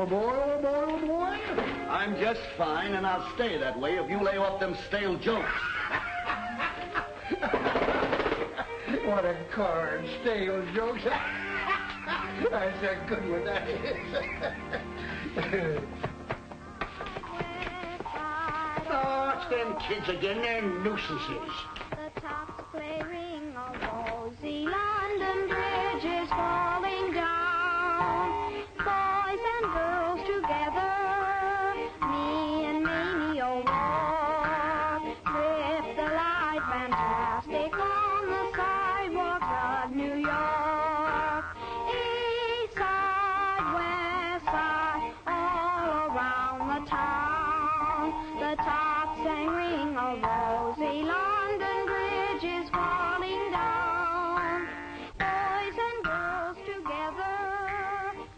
Oh, boy, oh, boy, oh, boy. I'm just fine, and I'll stay that way if you lay off them stale jokes. What a card, stale jokes. That's a good one, that is. Oh, it's them kids again. They're nuisances. The tops flaring, all rosy London Bridge is falling down. Boys and girls together, me and Mamie walk. With the light fantastic on the sidewalks of New York. East side, west side, all around the town. The tops sang ring, all rosy London Bridge is falling down. Boys and girls together,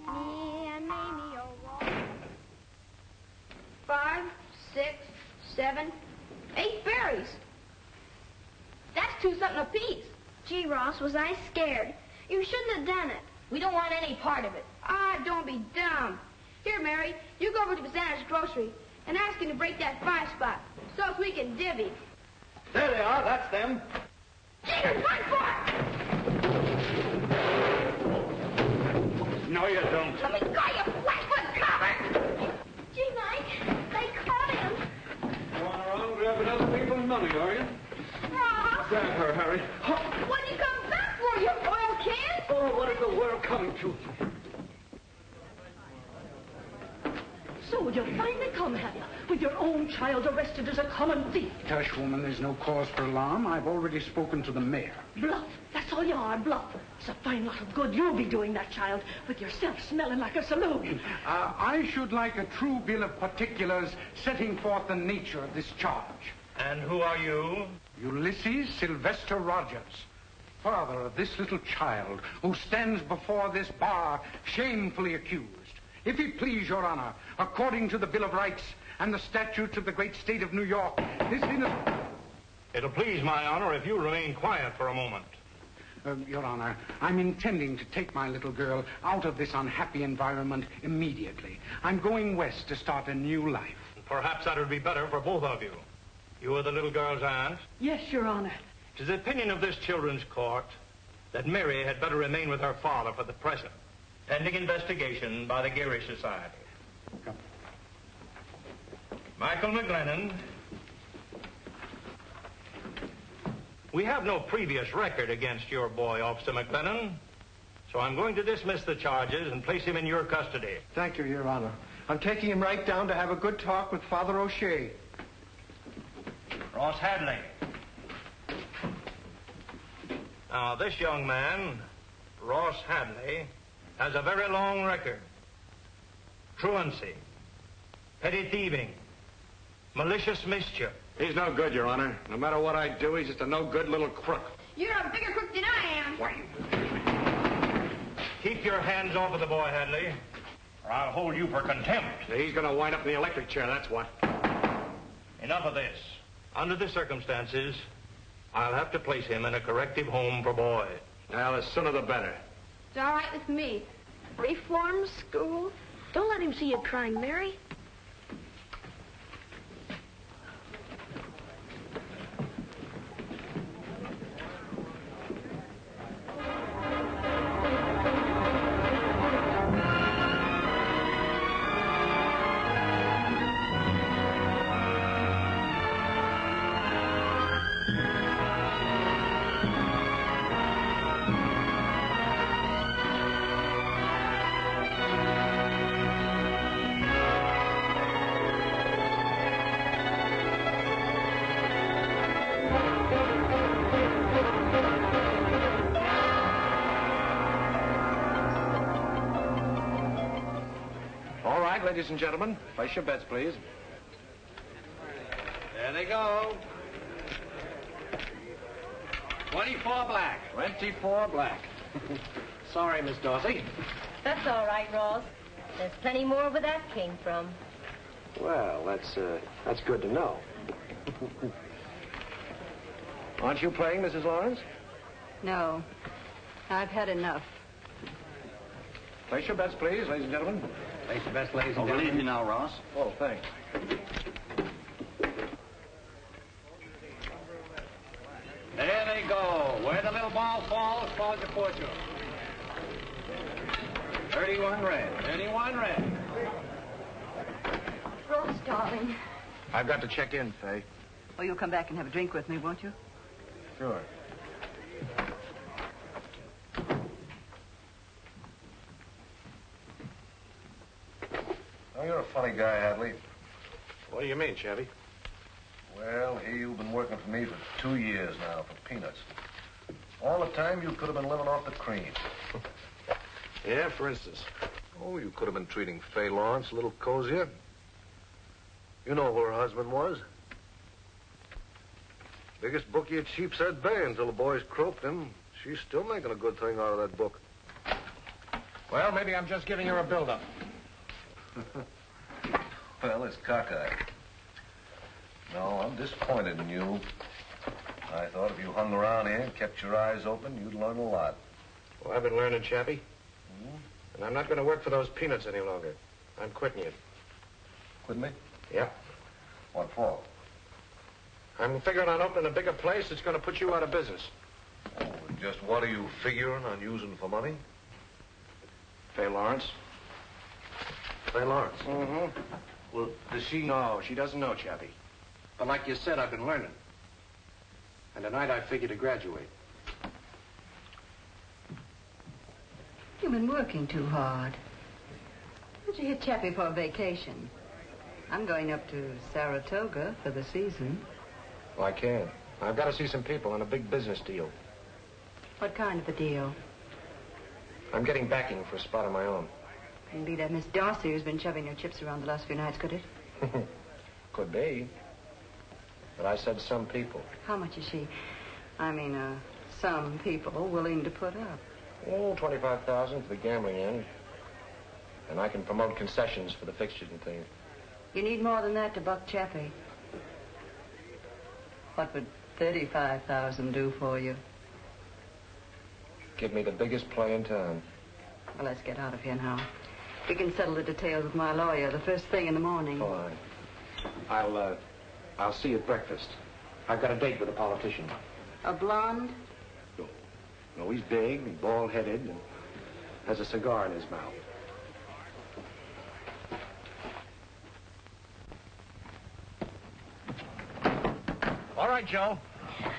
me and Mamie walk. 5, 6, 7, 8 berries. That's 2 something apiece. Gee, Ross, was I scared? You shouldn't have done it. We don't want any part of it. Ah, don't be dumb. Here, Mary, you go over to Bazander's grocery and ask him to break that 5 spot so as we can divvy. There they are. That's them. Jesus, run for it! No, you don't. Let me go, you flatfoot cover! Gee, Mike, they caught him. Going around grabbing other people's money, are you? Ross! Grab her, Harry. What'd you come back for, you oil can? Oh, what is the world coming to? So you finally come, have you? With your own child arrested as a common thief. Hush, woman, there's no cause for alarm. I've already spoken to the mayor. Bluff. That's all you are, bluff. It's a fine lot of good you'll be doing that child, with yourself smelling like a saloon. I should like a true bill of particulars setting forth the nature of this charge. And who are you? Ulysses Sylvester Rogers, father of this little child who stands before this bar shamefully accused. If it please, Your Honor, according to the Bill of Rights and the statutes of the great state of New York, this innocent... It'll please my honor if you remain quiet for a moment. Your Honor, I'm intending to take my little girl out of this unhappy environment immediately. I'm going west to start a new life. Perhaps that would be better for both of you. You are the little girl's aunt. Yes, Your Honor. It is the opinion of this children's court that Mary had better remain with her father for the present, pending investigation by the Geary Society. Come. Michael McGlennon. We have no previous record against your boy, Officer McGlennon, so I'm going to dismiss the charges and place him in your custody. Thank you, Your Honor. I'm taking him right down to have a good talk with Father O'Shea. Ross Hadley. Now, this young man, Ross Hadley, has a very long record. Truancy, petty thieving, malicious mischief. He's no good, Your Honor. No matter what I do, he's just a no-good little crook. You're a bigger crook than I am. Keep your hands off of the boy, Hadley, or I'll hold you for contempt. He's going to wind up in the electric chair, that's what. Enough of this. Under the circumstances, I'll have to place him in a corrective home for boys. Well, the sooner the better. It's all right with me. Reform school? Don't let him see you crying, Mary. Ladies and gentlemen, place your bets, please. There they go. 24 black. 24 black. Sorry, Miss Dorsey. That's all right, Ross. There's plenty more where that came from. Well, that's good to know. Aren't you playing, Mrs. Lawrence? No. I've had enough. Place your bets, please, ladies and gentlemen. Place your best, ladies and I'll gentlemen. leave you now, Ross. Oh, thanks. There they go. Where the little ball falls your fortune. 31 red. 31 red. Ross, darling. I've got to check in, Faye. Oh, you'll come back and have a drink with me, won't you? Sure. Oh, you're a funny guy, Hadley. What do you mean, Chevy? Well, here you've been working for me for 2 years now for peanuts. All the time you could have been living off the cream. Yeah, for instance. Oh, you could have been treating Faye Lawrence a little cozier. You know who her husband was. Biggest bookie at Sheepshead Bay until the boys croaked him. She's still making a good thing out of that book. Well, maybe I'm just giving her a build-up. Well, it's cockeyed. No, I'm disappointed in you. I thought if you hung around here and kept your eyes open, you'd learn a lot. Well, I've been learning, Chappie. And I'm not going to work for those peanuts any longer. I'm quitting you. Quitting me? Yeah. What for? I'm figuring on opening a bigger place that's going to put you out of business. Oh, just what are you figuring on using for money? Faye Lawrence. Faye Lawrence? Mm-hmm. Well, does she know? She doesn't know, Chappie. But like you said, I've been learning. And tonight I figure to graduate. You've been working too hard. Why don't you hit Chappie for a vacation? I'm going up to Saratoga for the season. Well, I can. I've got to see some people on a big business deal. What kind of a deal? I'm getting backing for a spot of my own. Couldn't be that Miss Darcy who's been shoving her chips around the last few nights, could it? Could be. But I said some people. How much is she? I mean, some people willing to put up. Oh, $25,000 for the gambling end. And I can promote concessions for the fixtures and things. You need more than that to buck Chappie. What would $35,000 do for you? Give me the biggest play in town. Well, let's get out of here now. We can settle the details with my lawyer the first thing in the morning. Fine. I'll see you at breakfast. I've got a date with a politician. A blonde? No, he's big and bald-headed and has a cigar in his mouth. All right, Joe.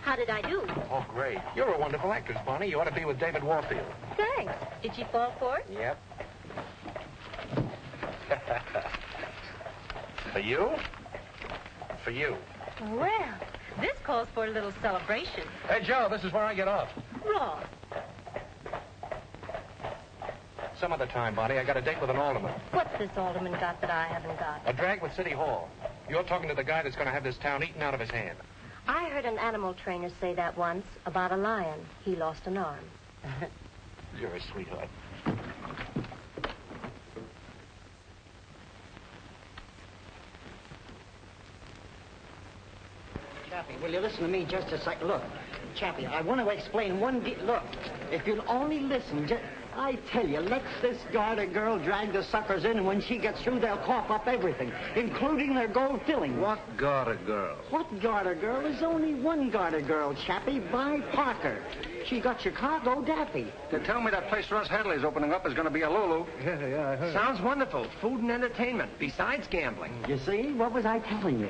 How did I do? Oh, great. You're a wonderful actress, Bonnie. You ought to be with David Warfield. Thanks. Did she fall for it? Yep. For you? For you. Well, this calls for a little celebration. Hey, Joe, this is where I get off. Ross. Some other time, Bonnie. I got a date with an alderman. What's this alderman got that I haven't got? A drag with City Hall. You're talking to the guy that's going to have this town eaten out of his hand. I heard an animal trainer say that once about a lion. He lost an arm. You're a sweetheart. Chappie, will you listen to me just a second? Look, Chappie, I want to explain look, if you'll only listen, I tell you, let this garter girl drag the suckers in, and when she gets through, they'll cough up everything, including their gold fillings. What garter girl? What garter girl? There's only one garter girl, Chappie, Vi Parker. She got Chicago daffy. They tell me that place Russ Hadley's opening up is going to be a Lulu. Yeah, I heard. Sounds wonderful. Food and entertainment, besides gambling. You see? What was I telling you?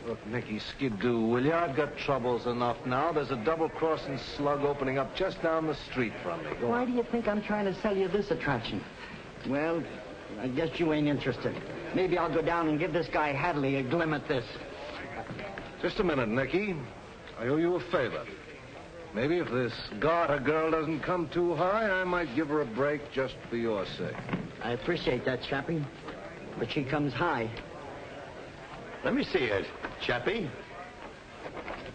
Look, Nicky Skidoo, will you? I've got troubles enough now. There's a double-crossing slug opening up just down the street from me. Why do you think I'm trying to sell you this attraction? Well, I guess you ain't interested. Maybe I'll go down and give this guy Hadley a glim at this. Just a minute, Nicky. I owe you a favor. Maybe if this garter girl doesn't come too high, I might give her a break just for your sake. I appreciate that, Chappie. But she comes high. Let me see it, Chappie.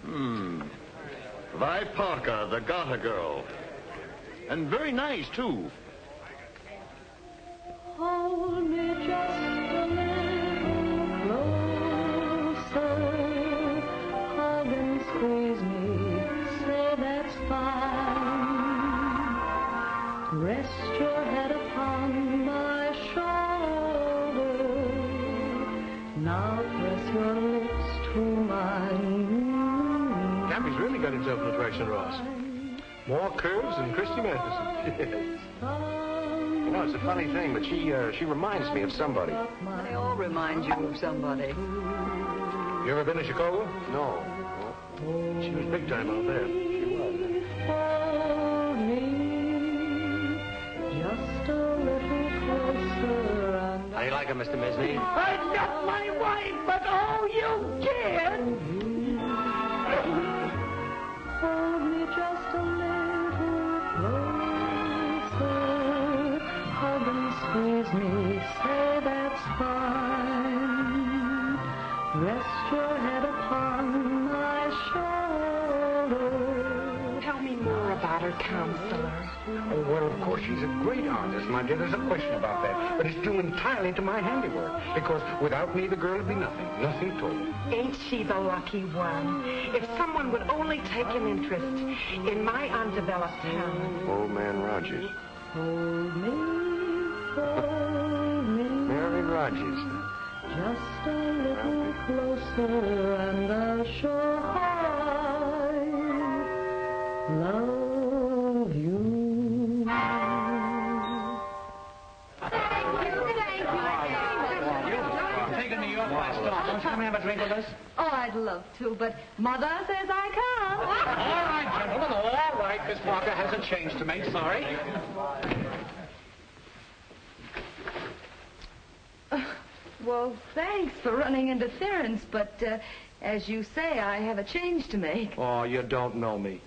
Vi Parker, the garter girl. And very nice, too. Hold me just a little closer. Hug and squeeze me. Say that's fine. Rest your head upon my shoulder. Now press your lips to mine. Cappy's really got himself an attraction, Ross. More curves than Christy Matheson. You know, it's a funny thing, but she reminds me of somebody. They all remind you of somebody. You ever been to Chicago? No. She was big time out there. She was. Hold me just a little closer and How do you like her, Mr. Mesney? I'm not my wife, but oh, you kid! hold me just a little closer. Hug and squeeze me, say that's fine. Rest your head upon my shoulder. Tell me more about her, counselor. Oh, well, of course, she's a great artist, my dear. There's no question about that. But it's due entirely to my handiwork. Because without me, the girl would be nothing. Nothing at all. Ain't she the lucky one? If someone would only take an interest in my undeveloped talent. Old man Rogers. Hold me. Mary Rogers. Just a little closer and I'll show I love you. Taking me off my stall. Don't you come and have a drink with us? Oh, I'd love to, but Mother says I can't. All right, gentlemen, all right. Miss Parker has a change to make. Sorry. Well, thanks for running interference, but as you say, I have a change to make. Oh, you don't know me.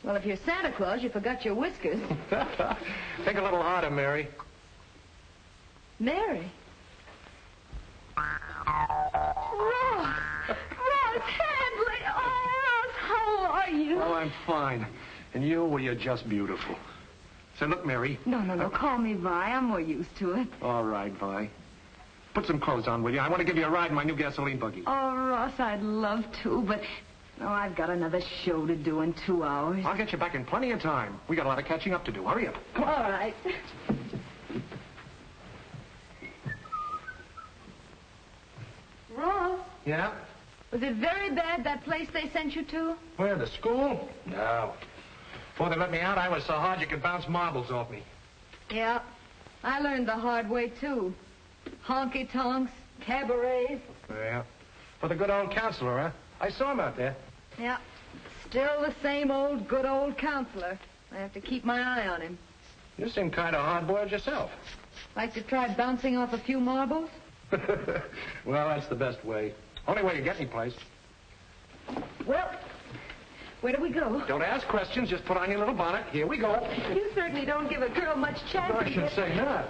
Well, if you're Santa Claus, you forgot your whiskers. Think a little harder, Mary. Mary. Ross! Ross Hadley! Oh, Ross, how are you? Oh, I'm fine. And you, well, you're just beautiful. Say, look, Mary. No. Call me Vi. I'm more used to it. All right, Vi. Put some clothes on, will you? I want to give you a ride in my new gasoline buggy. Oh, Ross, I'd love to, but... Oh, I've got another show to do in 2 hours. I'll get you back in plenty of time. We got a lot of catching up to do. Hurry up. Come on. All right. Ross, Yeah? was it very bad, that place they sent you to? Where, the school? No. Before they let me out, I was so hard you could bounce marbles off me. Yeah. I learned the hard way, too. Honky-tonks, cabarets. Yeah. For the good old counselor, huh? I saw him out there. Yeah. Still the same old, good old counselor. I have to keep my eye on him. You seem kind of hard-boiled yourself. Like to try bouncing off a few marbles? Well, that's the best way. Only way to get any place. Well, where do we go? Don't ask questions. Just put on your little bonnet. Here we go. You certainly don't give a girl much chance I to should get... say not.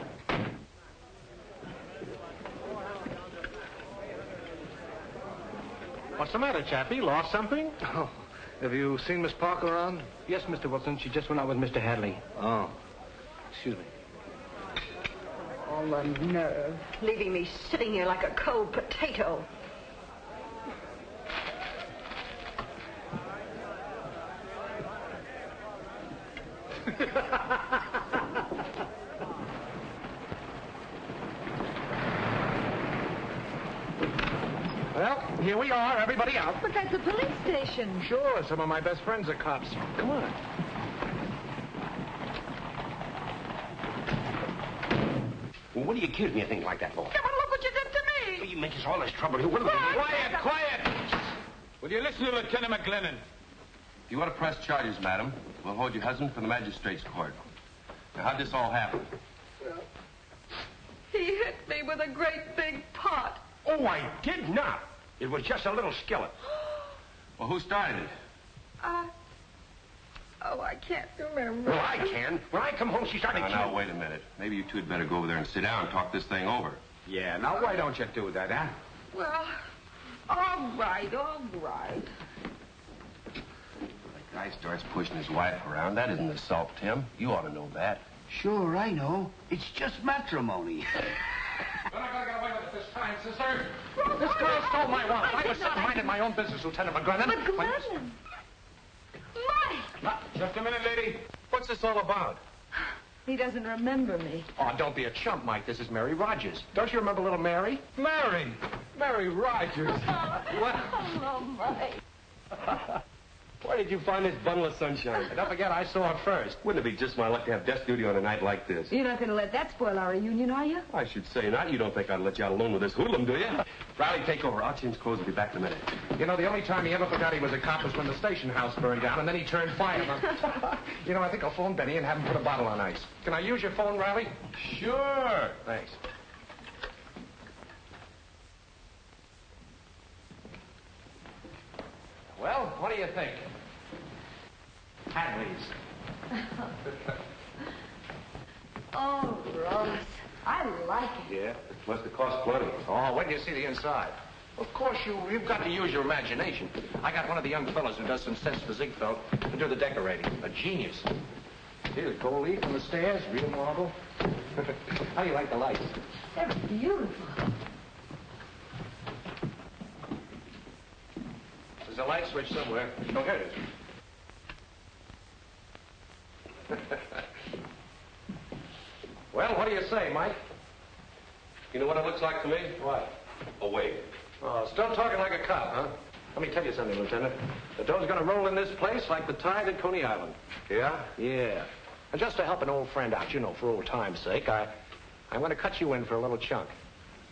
What's the matter, Chappie? Lost something? Oh, have you seen Miss Parker around? Yes, Mr. Wilson. She just went out with Mr. Hadley. Oh, excuse me. All the nerve, leaving me sitting here like a cold potato. Well, here we are. Everybody out. But that's a police station. Sure, some of my best friends are cops. Come on. Well, what do you accuse me of things like that for? Yeah, but look what you did to me. You make us all this trouble here. What are we... Quiet! Will you listen to Lieutenant McGlennon? If you want to press charges, madam, we'll hold your husband for the magistrate's court. Now, how'd this all happen? He hit me with a great big pot. Oh, I did not. It was just a little skillet. Well, who started it? Oh, I can't remember. Well, I can. When I come home, she started Now, wait a minute. Maybe you two had better go over there and sit down and talk this thing over. Yeah, now why don't you do that, huh? Well, all right. The guy starts pushing his wife around. That isn't assault, Tim. You ought to know that. Sure, I know. It's just matrimony. You're not going to get away with it this time, sister. This girl stole my wallet. I was minding my own business, Lieutenant McGlennon. McGlennon! Mike! Just a minute, lady. What's this all about? He doesn't remember me. Oh, don't be a chump, Mike. This is Mary Rogers. Don't you remember little Mary? Mary! Mary Rogers! What? Hello, Mike. Where did you find this bundle of sunshine? And don't forget, I saw her first. Wouldn't it be just my luck to have desk duty on a night like this? You're not going to let that spoil our reunion, are you? I should say not. You don't think I'd let you out alone with this hoodlum, do you? Riley, take over. I'll change clothes and be back in a minute. You know, the only time he ever forgot he was a cop was when the station house burned down, and then he turned fireman. You know, I think I'll phone Benny and have him put a bottle on ice. Can I use your phone, Riley? Sure. Thanks. Well, what do you think? Hadley's. Oh, Ross, I like it. Yeah, it must have cost plenty. Oh, when do you see the inside? Of course, you've got to use your imagination. I got one of the young fellows who does some sense for Ziegfeld to do the decorating. A genius. See the gold leaf on the stairs, real marble. How do you like the lights? They're beautiful. There's a light switch somewhere. Oh, here it is. Well, what do you say, Mike? You know what it looks like to me? What? A wave. Oh, still talking like a cop, huh? Let me tell you something, Lieutenant. The dough's gonna roll in this place like the tide at Coney Island. Yeah? Yeah. And just to help an old friend out, you know, for old time's sake, I'm gonna cut you in for a little chunk.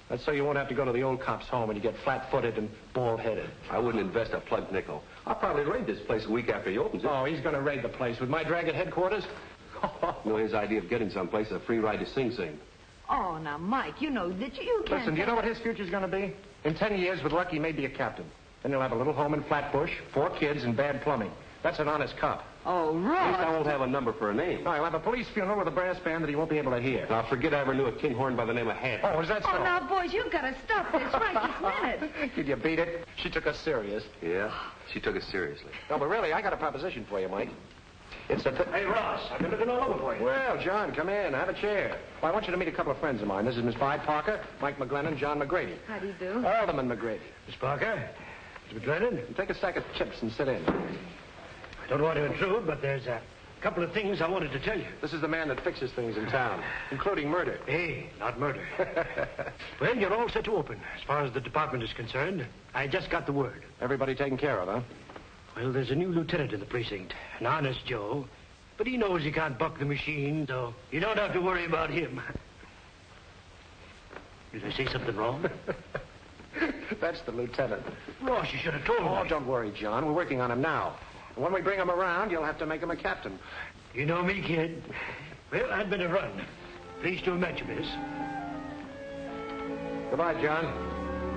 That's so you won't have to go to the old cop's home and you get flat-footed and bald-headed. I wouldn't invest a plugged nickel. I'll probably raid this place a week after he opens it. Oh, he's gonna raid the place with my drag at headquarters? You know, his idea of getting someplace is a free ride to Sing Sing. Oh, now, Mike, you know that you can't... Listen, do you know what his future's gonna be? In 10 years, with luck, he may be a captain. Then he'll have a little home in Flatbush, 4 kids, and bad plumbing. That's an honest cop. Oh, At least Ross. I won't have a number for a name. No, he'll have a police funeral with a brass band that he won't be able to hear. Now, forget I ever knew a kinghorn by the name of Hadley. Oh, is that so? Oh, now, boys, you've got to stop this right this minute. Did you beat it? She took us serious. Yeah, she took it seriously. No, but really, I got a proposition for you, Mike. It's a... Hey, Ross, I've been looking all over for you. Well, John, come in. Have a chair. Well, I want you to meet a couple of friends of mine. This is Miss Vi Parker, Mike McGlennon, John McGrady. How do you do? Alderman McGrady. Miss Parker, Mr. McGlennon. Take a stack of chips and sit in. I don't want to intrude, but there's a couple of things I wanted to tell you. This is the man that fixes things in town, including murder. Hey, not murder. Well, you're all set to open. As far as the department is concerned, I just got the word. Everybody taken care of, huh? Well, there's a new lieutenant in the precinct, an honest Joe. But he knows he can't buck the machine, so you don't have to worry about him. Did I say something wrong? That's the lieutenant. Ross, you should have told me. Oh, don't worry, John. We're working on him now. And when we bring him around, you'll have to make him a captain. You know me, kid. Well, I'd better run. Pleased to have met you, miss. Goodbye, John.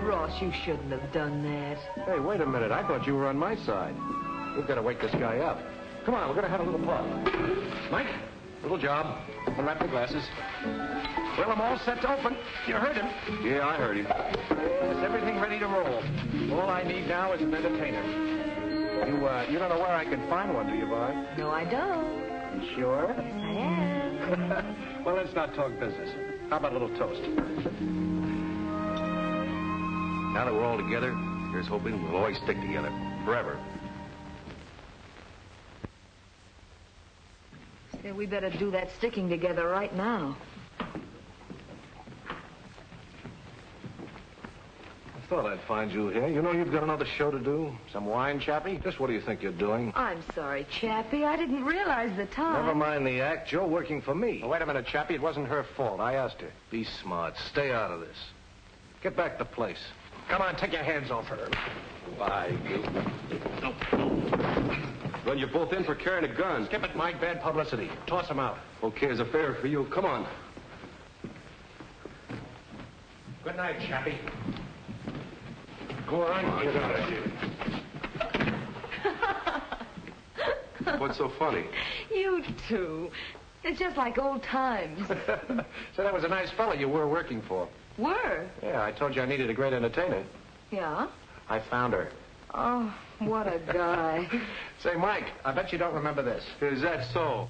Ross, you shouldn't have done that. Hey, wait a minute. I thought you were on my side. We've got to wake this guy up. Come on, we're going to have a little party. Mike, little job. Unwrap the glasses. Well, I'm all set to open. You heard him. Yeah, I heard him. Is everything ready to roll? All I need now is an entertainer. You don't know where I can find one, do you, Vi? No, I don't. You sure? Yes, I am. Well, let's not talk business. How about a little toast? Now that we're all together, here's hoping we'll always stick together. Forever. Say, we better do that sticking together right now. I thought I'd find you here. You know you've got another show to do? Some wine, Chappie? Just what do you think you're doing? I'm sorry, Chappie. I didn't realize the time. Never mind the act. Joe working for me. Well, wait a minute, Chappie. It wasn't her fault. I asked her. Be smart. Stay out of this. Get back to place. Come on, take your hands off her. Bye, you. Run you both in for carrying a gun. Skip it, Mike. Bad publicity. Toss him out. Okay, as a favor for you. Come on. Good night, Chappie. Go on, get out of here. What's so funny? You two. It's just like old times. So that was a nice fellow you were working for. Were? Yeah, I told you I needed a great entertainer. Yeah? I found her. Oh, what a guy. Say, Mike, I bet you don't remember this. Is that so?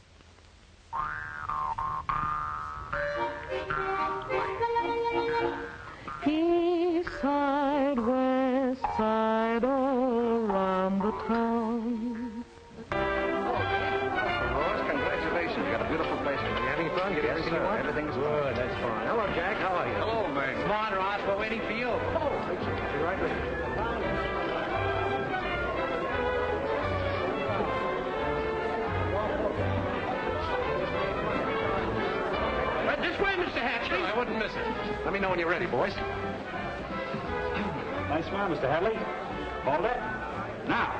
East side, west side, all around the town. Ross, congratulations. Jackson. You got a beautiful place. Are you having fun? Getting everything you want? Everything's good. That's fine. Hello, Jack. How are you? Hello, Meg. Come on, Ross. We're waiting for you. Oh, be right with you. This way, Mr. Hadley. I wouldn't miss it. Let me know when you're ready, boys. Nice smile, Mr. Hadley. Hold it. Now.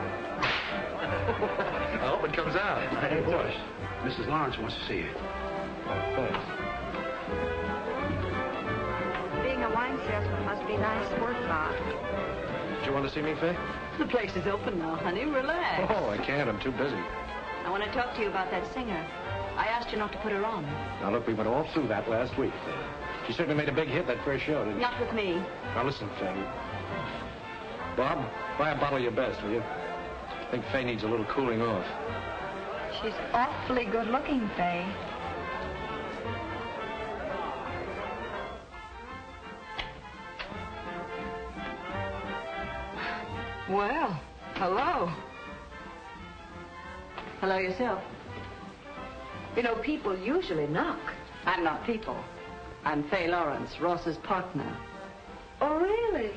I hope it comes out. Hey, boys. Mrs. Lawrence wants to see you. Oh, thanks. Being a wine salesman must be nice work, Bob. Did you want to see me, Faye? The place is open now, honey. Relax. Oh, I can't. I'm too busy. I want to talk to you about that singer. I asked you not to put her on. Now, look, we went all through that last week. She certainly made a big hit that first show, didn't she? Not with me. Now, listen, Faye. Bob, buy a bottle of your best, will you? I think Faye needs a little cooling off. She's awfully good looking, Faye. Well, hello. Hello yourself. You know, people usually knock. I'm not people. I'm Faye Lawrence, Ross's partner. Oh, really?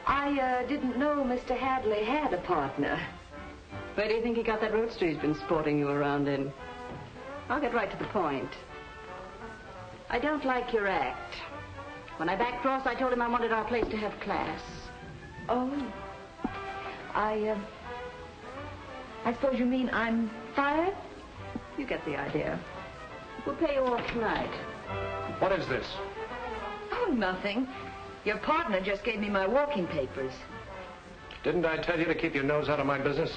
I didn't know Mr. Hadley had a partner. Where do you think he got that roadster he's been sporting you around in? I'll get right to the point. I don't like your act. When I backed Ross, I told him I wanted our place to have class. Oh. I suppose you mean I'm fired? You get the idea. We'll pay you off tonight. What is this? Oh, nothing. Your partner just gave me my walking papers. Didn't I tell you to keep your nose out of my business?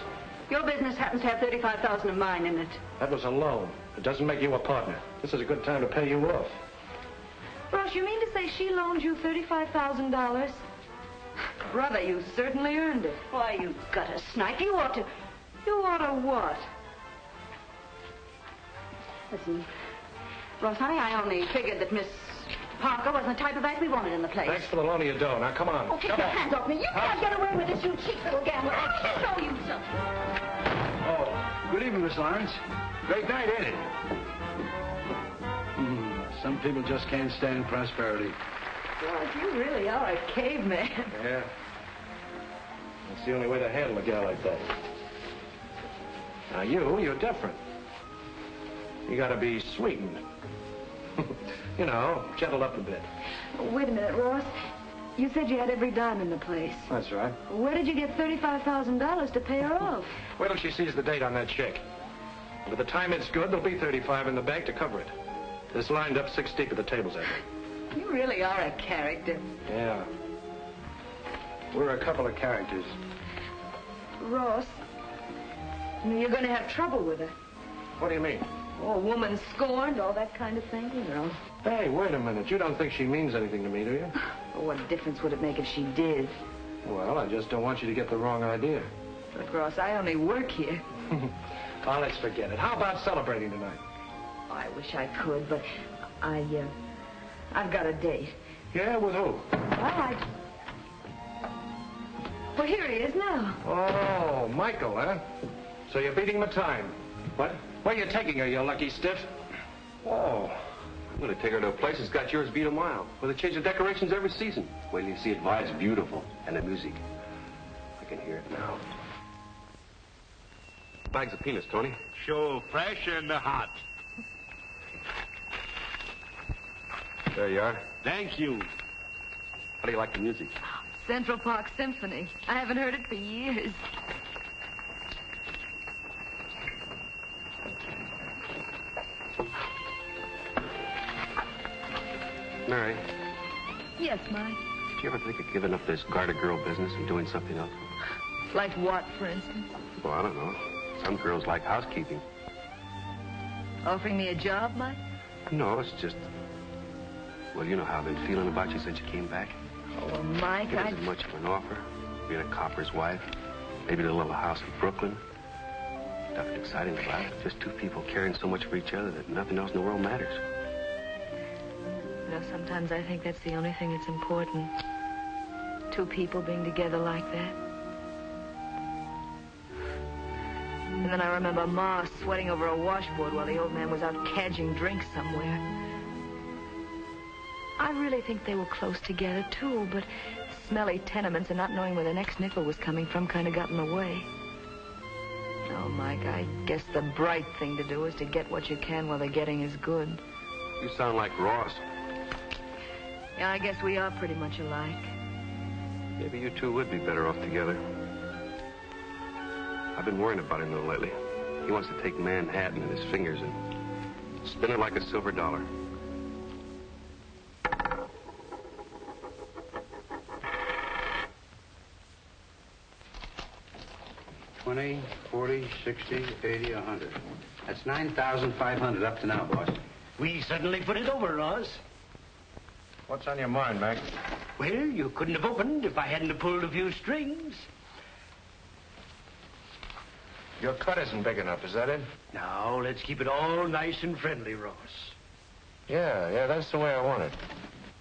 Your business happens to have $35,000 of mine in it. That was a loan. It doesn't make you a partner. This is a good time to pay you off. Ross, you mean to say she loaned you $35,000? Brother, you certainly earned it. Why, you gutter snipe. You ought to what? Listen, Ross, honey, I only figured that Miss Parker wasn't the type of act we wanted in the place. Thanks for the loan of your dough. Now, come on. Oh, take your hands off me. You can't get away with this, you cheap little gambler. I'll show you something. Oh, good evening, Miss Lawrence. Great night, ain't it? Some people just can't stand prosperity. God, you really are a caveman. Yeah. That's the only way to handle a gal like that. Now, you're different. You gotta be sweetened. You know, gentled up a bit. Wait a minute, Ross. You said you had every dime in the place. That's right. Where did you get $35,000 to pay her off? Wait till she sees the date on that check. By the time it's good, there'll be 35 in the bank to cover it. This lined up 6 deep at the tables, I think. You really are a character. Yeah. We're a couple of characters. Ross, you're going to have trouble with her. What do you mean? Oh, a woman scorned, all that kind of thing, you know. Hey, wait a minute. You don't think she means anything to me, do you? Well, what difference would it make if she did? Well, I just don't want you to get the wrong idea. Look, Ross, I only work here. Oh, let's forget it. How about celebrating tonight? Oh, I wish I could, but I've got a date. Yeah, with who? Well, here he is now. Oh, Michael, huh? So you're beating the time. What? Where are you taking her, you lucky stiff? Oh, I'm going to take her to a place that's got yours beat a mile, where they change the decorations every season. Wait till you see it. Why, it's beautiful. And the music. I can hear it now. Bags of peanuts, Tony. Sure, fresh and hot. There you are. Thank you. How do you like the music? Central Park Symphony. I haven't heard it for years. Mary, Yes, Mike. did you ever think of giving up this garter girl business and doing something else? Like what, for instance? Well, I don't know. Some girls like housekeeping. Offering me a job, Mike? No, it's just... Well, you know how I've been feeling about you since you came back. Oh, Mike, It isn't much of an offer. Being a copper's wife. Maybe the little house in Brooklyn. Nothing exciting about it. Just two people caring so much for each other that nothing else in the world matters. You know, sometimes I think that's the only thing that's important. Two people being together like that. And And then I remember Ma sweating over a washboard while the old man was out cadging drinks somewhere. I really think they were close together, too, but smelly tenements and not knowing where the next nickel was coming from kind of got in the way. Oh, Mike, I guess the bright thing to do is to get what you can while the getting is good. You sound like Ross. Yeah, I guess we are pretty much alike. Maybe you two would be better off together. I've been worrying about him, though, lately. He wants to take Manhattan in his fingers and spin it like a silver dollar. 20, 40, 60, 80, 100. That's 9,500 up to now, boss. We suddenly put it over, Ross. What's on your mind, Mac? Well, you couldn't have opened if I hadn't have pulled a few strings. Your cut isn't big enough, is that it? Now, let's keep it all nice and friendly, Ross. Yeah, that's the way I want it.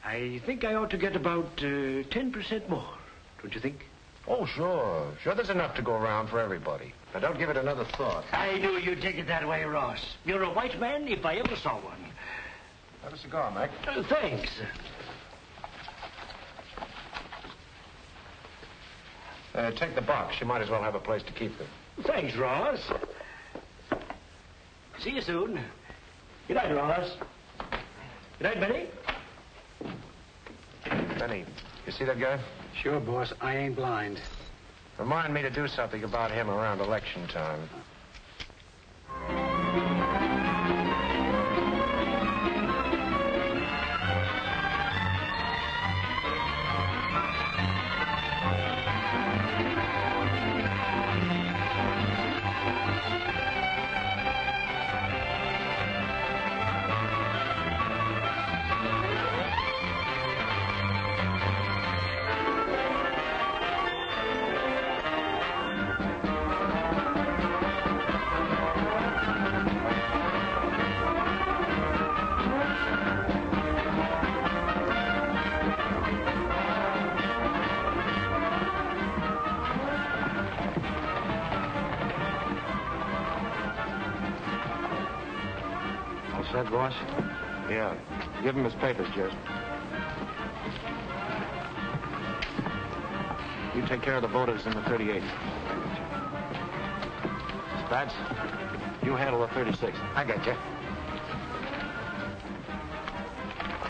I think I ought to get about 10% more, don't you think? Oh, sure. Sure, there's enough to go around for everybody. Now, don't give it another thought. I knew you'd take it that way, Ross. You're a white man if I ever saw one. Have a cigar, Mac. Thanks. Take the box. You might as well have a place to keep them. Thanks, Ross. See you soon. Good night, Ross. Good night, Benny. Benny, you see that guy? Sure, boss. I ain't blind. Remind me to do something about him around election time. Set, boss? Yeah. Give him his papers, Jez. You take care of the voters in the 38. Spats, you handle the 36. I got you.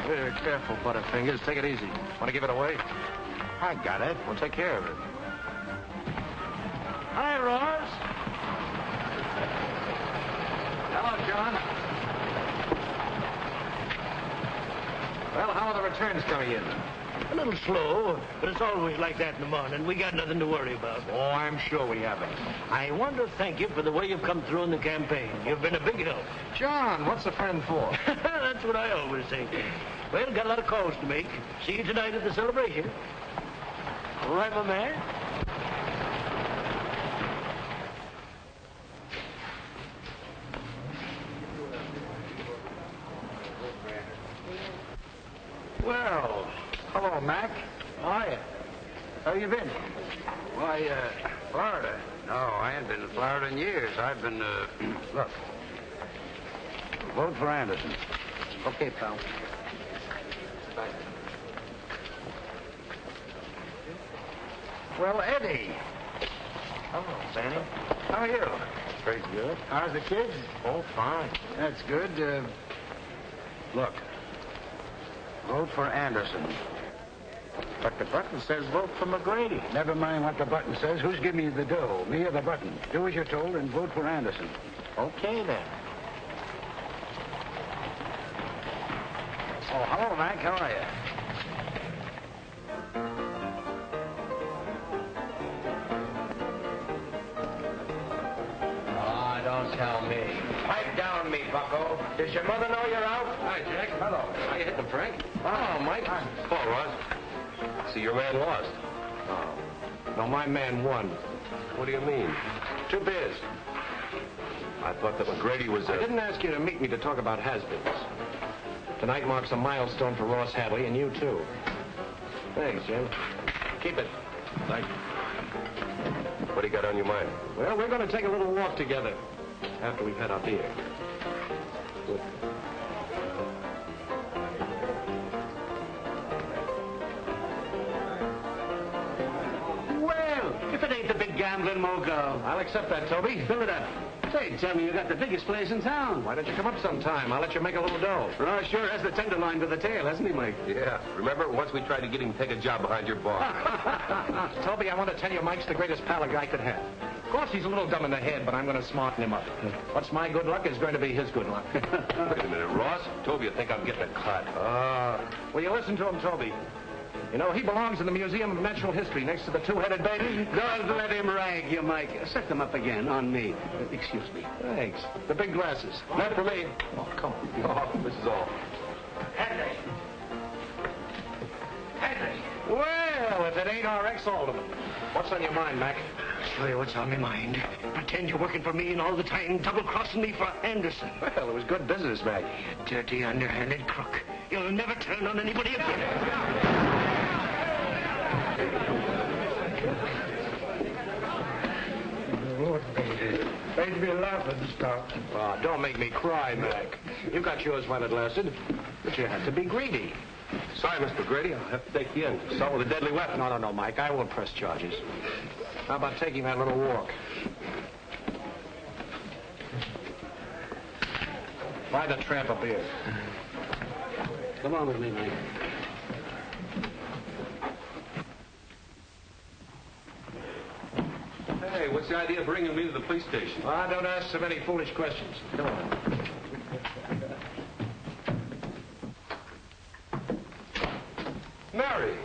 Very careful, Butterfingers. Take it easy. Want to give it away? I got it. We'll take care of it. Hi, Ross. Hello, John. Well, how are the returns coming in? A little slow, but it's always like that in the morning. We got nothing to worry about. Oh, I'm sure we haven't. I want to thank you for the way you've come through in the campaign. You've been a big help. John, what's a friend for? That's what I always say. Well, got a lot of calls to make. See you tonight at the celebration. All right, my man? Well, hello, Mac. Hiya. How you been? Why, Florida. No, I ain't been to Florida in years. I've been, look. Vote for Anderson. Okay, pal. Well, Eddie. Hello, Benny. How are you? Pretty good. How's the kids? Oh, fine. That's good. Look. Vote for Anderson. But the button says vote for McGrady. Never mind what the button says. Who's giving you the dough? Me or the button? Do as you're told and vote for Anderson. Okay, then. Oh, hello, Mac. How are you? Ah, don't tell me. Pipe down me, bucko. Does your mother know you're out? Hi, Jack. Hello. How you hitting, Frank? Oh, Mike. Oh, Ross. See, your man lost. Oh. No, my man won. What do you mean? 2 beers. I thought that McGrady was I didn't ask you to meet me to talk about has-beens. Tonight marks a milestone for Ross Hadley, and you, too. Thanks, Jim. Keep it. Thank you. What do you you got on your mind? Well, we're going to take a little walk together after we've had our beer. Good. Well, if it ain't the big gambling mogul. I'll accept that, Toby. Fill it up. Say, tell me you got the biggest place in town. Why don't you come up sometime? I'll let you make a little dough. Ross sure has the tenderloin to the tail, hasn't he, Mike? Yeah. Remember, once we tried to get him to take a job behind your bar. Toby, I want to tell you Mike's the greatest pal a guy could have. Of course, he's a little dumb in the head, but I'm going to smarten him up. What's my good luck is going to be his good luck. Wait a minute, Ross. Toby, you think I'm getting a cut? Will you listen to him, Toby? You know, he belongs in the Museum of Natural History next to the two-headed baby. Don't let him rag you, Mike. Set them up again on me. Excuse me. Thanks. The big glasses. Not for me. Oh, come on. Oh, this is all. Hadley. Hadley. Well, if it ain't our ex-alderman. What's on your mind, Mac? Show you what's on my mind. Pretend you're working for me and all the time double-crossing me for Anderson. Well, it was good business, Mac. You dirty, underhanded crook. You'll never turn on anybody again. Lord, made me laugh at the start. Oh, don't make me cry, Mac. You got yours while it lasted, but you had to be greedy. Sorry, Mr. Grady. I'll have to take you in. Assault with a deadly weapon. No, Mike. I won't press charges. How about taking that little walk? Buy the tramp a beer. Come on with me, Mike. Hey, what's the idea of bringing me to the police station? Don't ask so many foolish questions. Come on. Mary!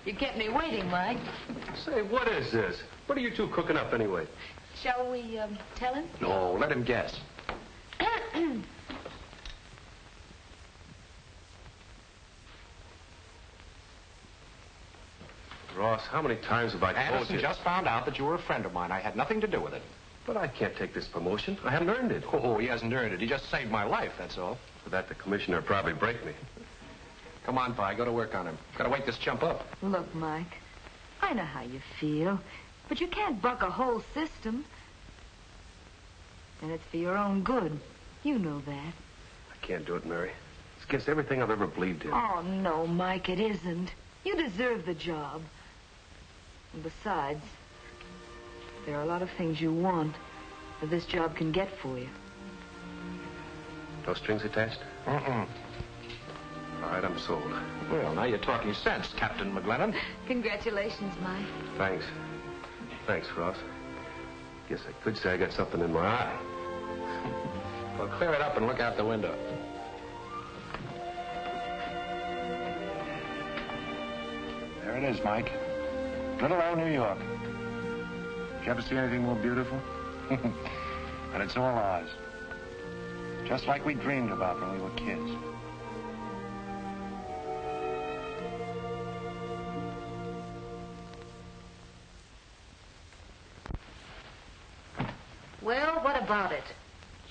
You kept me waiting, Mike. Say, what is this? What are you two cooking up anyway? Shall we, tell him? No, let him guess. Ross, how many times have I told Anderson you? just found out that you were a friend of mine. I had nothing to do with it. But I can't take this promotion. I haven't earned it. Oh, he hasn't earned it. He just saved my life, that's all. For that, the commissioner would probably break me. Come on, Pi. Go to work on him. Gotta wake this chump up. Look, Mike, I know how you feel, but you can't buck a whole system. And it's for your own good. You know that. I can't do it, Mary. It's against everything I've ever believed in. Oh, no, Mike, it isn't. You deserve the job. And besides, there are a lot of things you want that this job can get for you. No strings attached? Mm-mm. All right, I'm sold. Well, now you're talking sense, Captain McGlennon. Congratulations, Mike. Thanks. Thanks, Ross. Guess I could say I got something in my eye. Well, clear it up and look out the window. There it is, Mike. Little old New York. Did you ever see anything more beautiful? And it's all ours. Just like we dreamed about when we were kids. Well, what about it?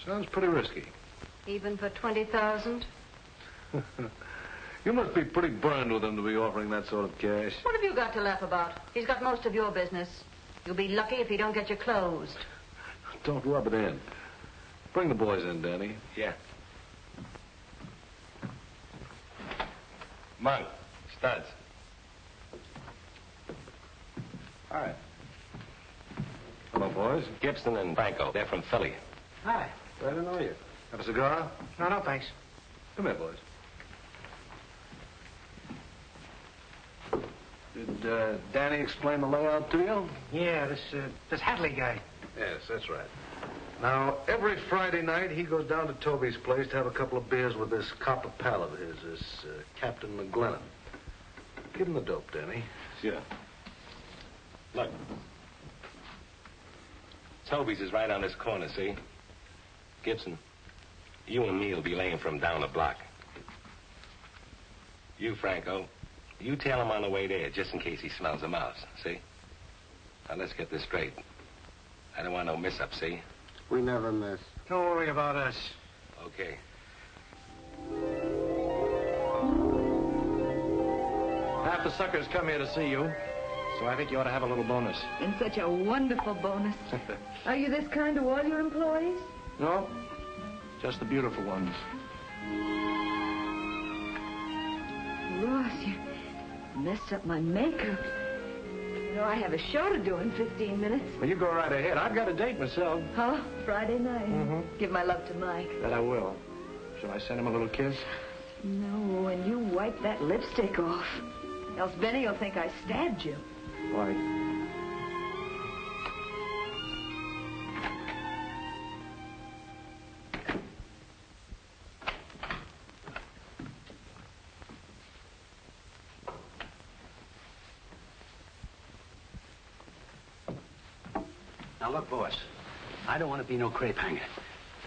Sounds pretty risky. Even for 20,000? You must be pretty burned with him to be offering that sort of cash. What have you got to laugh about? He's got most of your business. You'll be lucky if you don't get you closed. Don't rub it in. Bring the boys in, Danny. Yeah. Monk, Studs. All right. Hello, boys. Gibson and Franco. They're from Philly. Hi. Glad to know you. Have a cigar? No, thanks. Come here, boys. Did Danny explain the layout to you? Yeah, this Hadley guy. Yes, that's right. Now, every Friday night, he goes down to Toby's place to have a couple of beers with this copper pal of his, this Captain McGlennon. Give him the dope, Danny. Sure. Look. Toby's is right on this corner, see? Gibson, you and me will be laying from down the block. You, Franco, you tail him on the way there just in case he smells a mouse, see? Now, let's get this straight. I don't want no mess-up, see? We never miss. Don't worry about us. Okay. Half the suckers come here to see you. So I think you ought to have a little bonus. And such a wonderful bonus. Are you this kind to all your employees? No, just the beautiful ones. Ross, you messed up my makeup. You know, I have a show to do in 15 minutes. Well, you go right ahead. I've got a date myself. Oh, Friday night. Mm-hmm. Give my love to Mike. That I will. Shall I send him a little kiss? No, and you wipe that lipstick off. Else Benny will think I stabbed you. Why? Now, look, boss, I don't want to be no crepe hanger,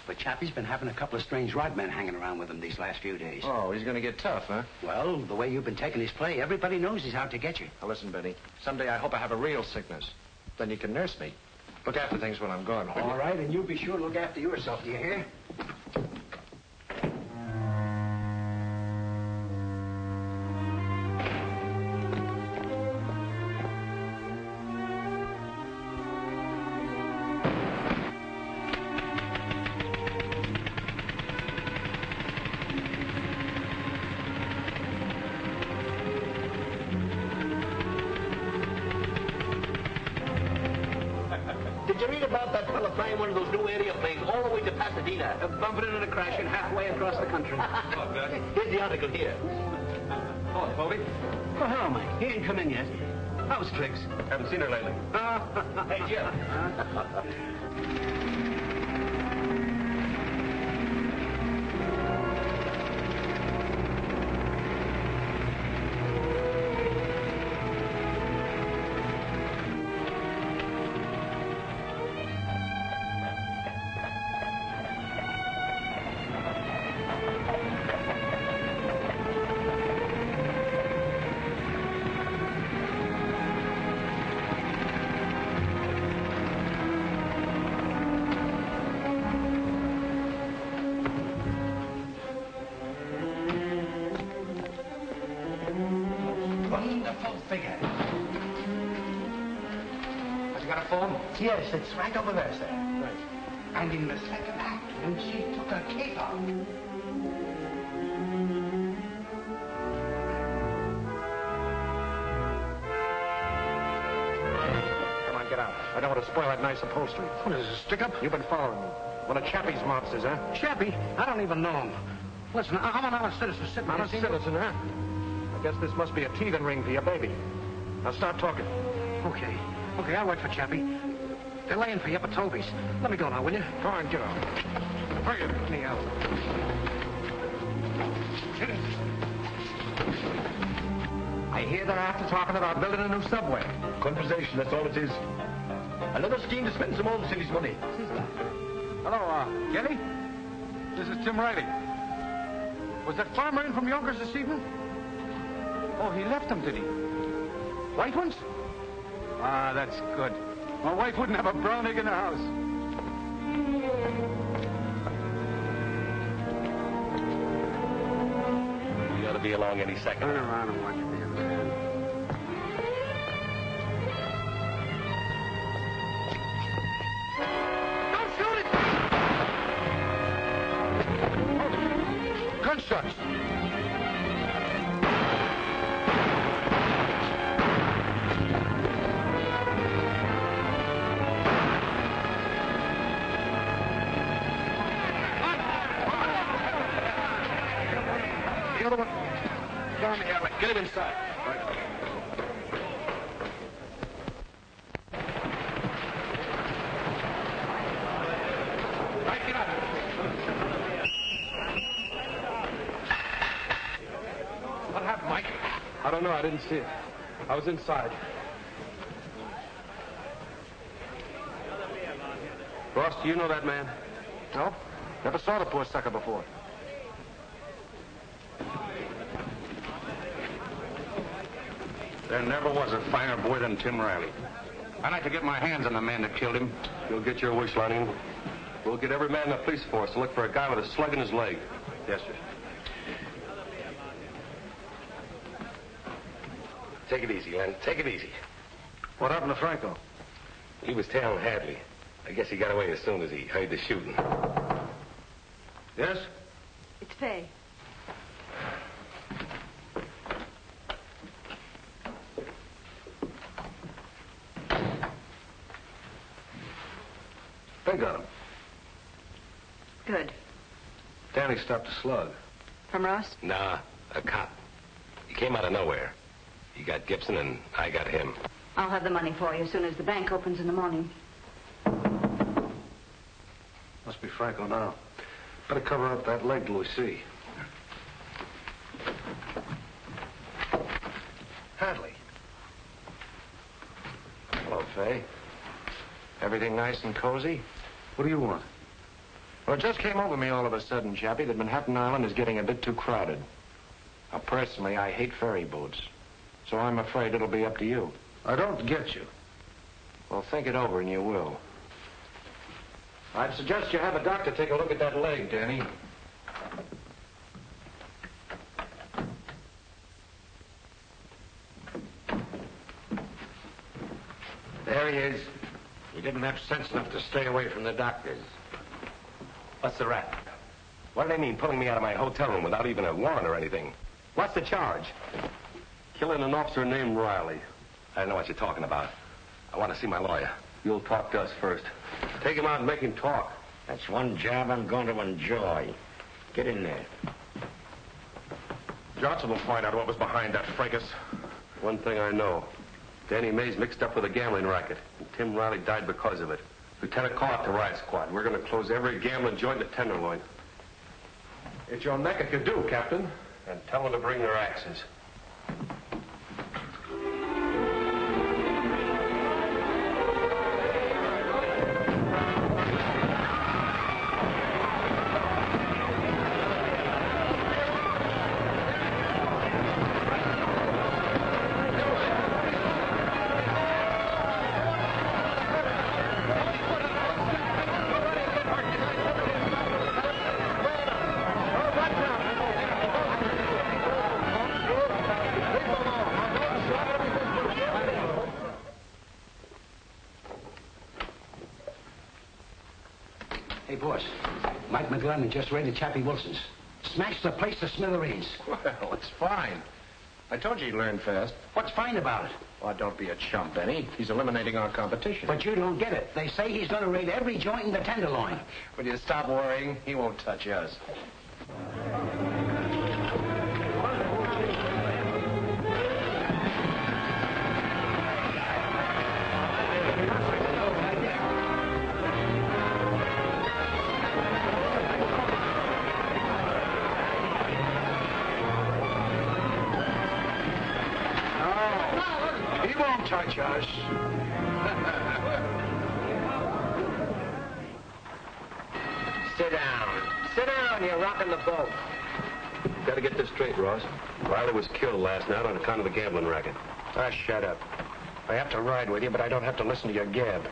but Chappie's been having a couple of strange rod men hanging around with him these last few days. Oh, he's going to get tough, huh? Well, the way you've been taking his play, everybody knows he's out to get you. Now, listen, Benny, someday I hope I have a real sickness. Then you can nurse me. Look after things when I'm gone, will you? All right, and you be sure to look after yourself, do you hear? Did you read about that fella flying one of those new area planes all the way to Pasadena? Bumping into the crashing halfway across the country. Here's the article here. Oh, Bobby. Oh, hello, Mike. He ain't come in yet. How's Trix? Haven't seen her lately. Hey, Jim. Wonderful figure. Have you got a phone? Yes, it's right over there, sir. Right. And in the second act, when she took her cape off. Come on, get out. I don't want to spoil that nice upholstery. What is this, a stick-up? You've been following me. One of Chappie's monsters, huh? Chappie? I don't even know him. Listen, I'm an honest citizen sitting Honest here. citizen, huh? I guess this must be a teething ring for your baby. Now start talking. Okay, I'll wait for Chappie. They're laying for you up at Toby's. Let me go now, will you? Go on, get out. Hurry up. Me out. I hear they're after talking about building a new subway. Conversation, that's all it is. Another scheme to spend some old city's money. Hello, Getty? This is Tim Riley. Was that farmer in from Yonkers this evening? Oh, he left them, did he? White ones? Ah, that's good. My wife wouldn't have a brown egg in the house. You ought to be along any second. Turn around and watch me, man. Don't shoot it! Gunshots! The other one. Down the alley. Get him inside. Right, get out. What happened, Mike? I don't know. I didn't see it. I was inside. Ross, do you know that man? No? Never saw the poor sucker before. There never was a finer boy than Tim Riley. I'd like to get my hands on the man that killed him. You'll get your wish, Lanning. We'll get every man in the police force to look for a guy with a slug in his leg. Yes, sir. Take it easy, Len. Take it easy. What happened to Franco? He was tailing Hadley. I guess he got away as soon as he heard the shooting. Yes? It's Faye. They got him. Good. Danny stopped a slug. From Ross? Nah, a cop. He came out of nowhere. He got Gibson and I got him. I'll have the money for you as soon as the bank opens in the morning. Must be Franco now. Better cover up that leg till we see. Hadley. Hello, Faye. Everything nice and cozy? What do you want? Well, it just came over me all of a sudden, Chappie, that Manhattan Island is getting a bit too crowded. Now, personally, I hate ferry boats. So I'm afraid it'll be up to you. I don't get you. Well, think it over and you will. I'd suggest you have a doctor take a look at that leg, Danny. There he is. He didn't have sense enough to stay away from the doctors. What's the rap? What do they mean, pulling me out of my hotel room without even a warrant or anything? What's the charge? Killing an officer named Riley. I don't know what you're talking about. I want to see my lawyer. You'll talk to us first. Take him out and make him talk. That's one job I'm going to enjoy. Get in there. Johnson will find out what was behind that fracas. One thing I know. Danny Mays mixed up with a gambling racket, and Tim Riley died because of it. Lieutenant, call up the riot squad. We're going to close every gambling joint in the Tenderloin. It's your neck it could do, Captain. And tell them to bring their axes. Hey, boss. Mike McGlennon just raided Chappie Wilson's. Smashed the place to smithereens. Well, it's fine. I told you he'd learn fast. What's fine about it? Oh, don't be a chump, Benny. He's eliminating our competition. But you don't get it. They say he's going to raid every joint in the Tenderloin. Will you stop worrying? He won't touch us. Touch us. Sit down. Sit down. You're rocking the boat. Got to get this straight, Ross. Riley was killed last night on account of the gambling racket. Ah, shut up. I have to ride with you, but I don't have to listen to your gab.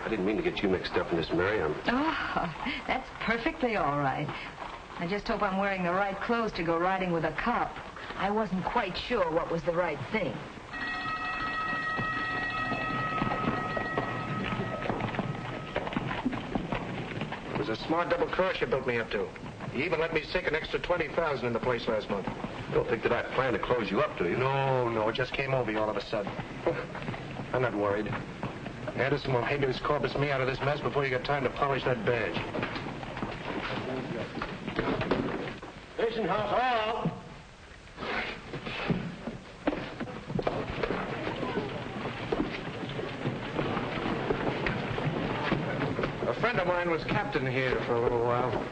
I didn't mean to get you mixed up in this, Mary. Oh, that's perfectly all right. I just hope I'm wearing the right clothes to go riding with a cop. I wasn't quite sure what was the right thing. It was a smart double cross you built me up to. You even let me sink an extra $20,000 in the place last month. Don't think that I planned to close you up, do you? No, it just came over you all of a sudden. I'm not worried. Anderson will habeas corpus me out of this mess before you get time to polish that badge. Station house all. A friend of mine was captain here for a little while.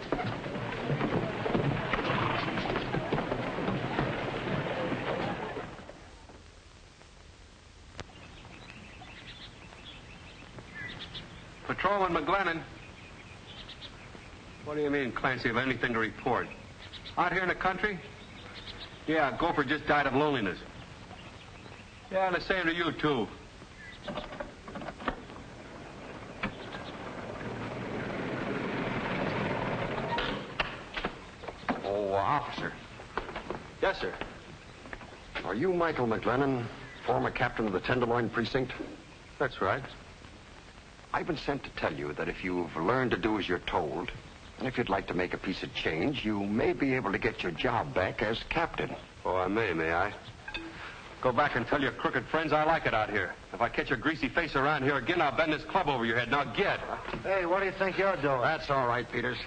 Patrolman McGlennon. What do you mean, Clancy, have anything to report? Out here in the country? Yeah, Gopher just died of loneliness. Yeah, the same to you, too. Oh, officer. Yes, sir. Are you Michael McGlennon? Former captain of the Tenderloin Precinct? That's right. I've been sent to tell you that if you've learned to do as you're told, and if you'd like to make a piece of change, you may be able to get your job back as captain. Oh, I may I? Go back and tell your crooked friends I like it out here. If I catch your greasy face around here again, I'll bend this club over your head. Now get. Hey, what do you think you're doing? That's all right, Peters.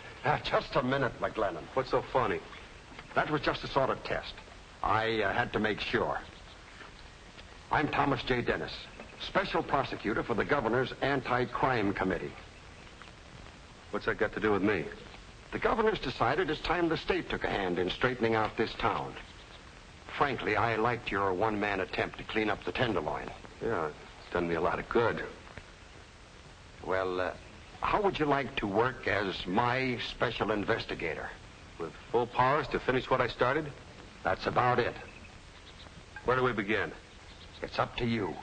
Just a minute, McGlennon. What's so funny? That was just a sort of test. I had to make sure. I'm Thomas J. Dennis, Special Prosecutor for the Governor's Anti-Crime Committee. What's that got to do with me? The governor's decided it's time the state took a hand in straightening out this town. Frankly, I liked your one-man attempt to clean up the Tenderloin. Yeah, it's done me a lot of good. Well, how would you like to work as my special investigator? With full powers to finish what I started? That's about it. Where do we begin? It's up to you.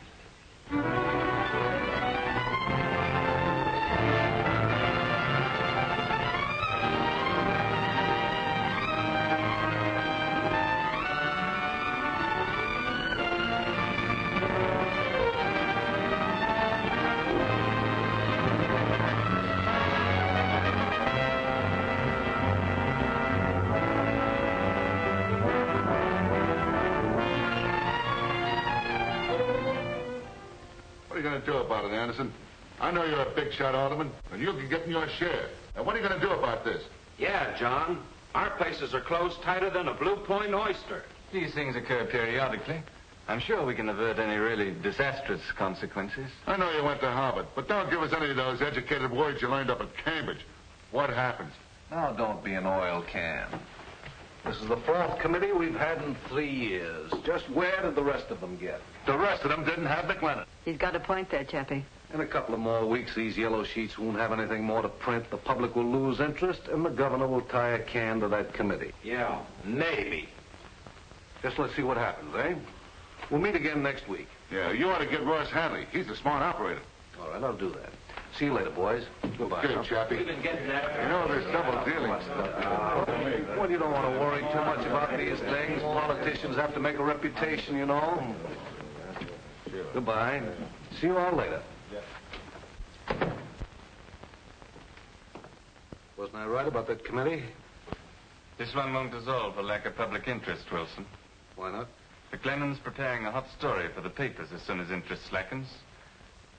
What are you going to do about it, Anderson? I know you're a big shot alderman, and you can get in your share. Now, what are you going to do about this? Yeah, John. Our places are closed tighter than a Blue Point oyster. These things occur periodically. I'm sure we can avert any really disastrous consequences. I know you went to Harvard, but don't give us any of those educated words you learned up at Cambridge. What happens? Now, don't be an oil can. This is the fourth committee we've had in 3 years. Just where did the rest of them get? The rest of them didn't have McGlennon. He's got a point there, Chappie. In a couple of more weeks, these yellow sheets won't have anything more to print. The public will lose interest, and the governor will tie a can to that committee. Yeah, maybe. Just let's see what happens, eh? We'll meet again next week. Yeah, you ought to get Ross Hadley. He's a smart operator. All right, I'll do that. See you later, boys. Goodbye. Good, Chappie. We've been getting that. You know, there's double dealing. Well, you don't want to worry too much about these things. Politicians have to make a reputation, you know. Sure. Goodbye. See you all later. Wasn't I right about that committee? This one won't dissolve for lack of public interest, Wilson. Why not? McGlennon's preparing a hot story for the papers as soon as interest slackens.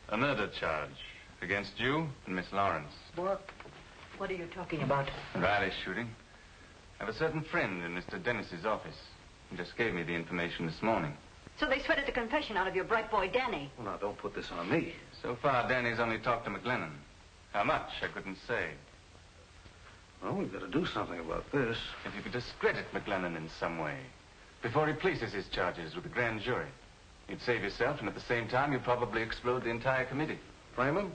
A murder charge against you and Miss Lawrence. What? What are you talking about? Riley shooting. I have a certain friend in Mr. Dennis's office. He just gave me the information this morning. So they sweated the confession out of your bright boy, Danny. Well, now, don't put this on me. So far, Danny's only talked to McGlennon. How much, I couldn't say. Well, we've got to do something about this. If you could discredit McGlennon in some way, before he places his charges with the grand jury, you'd save yourself, and at the same time, you'd probably explode the entire committee. Frame him?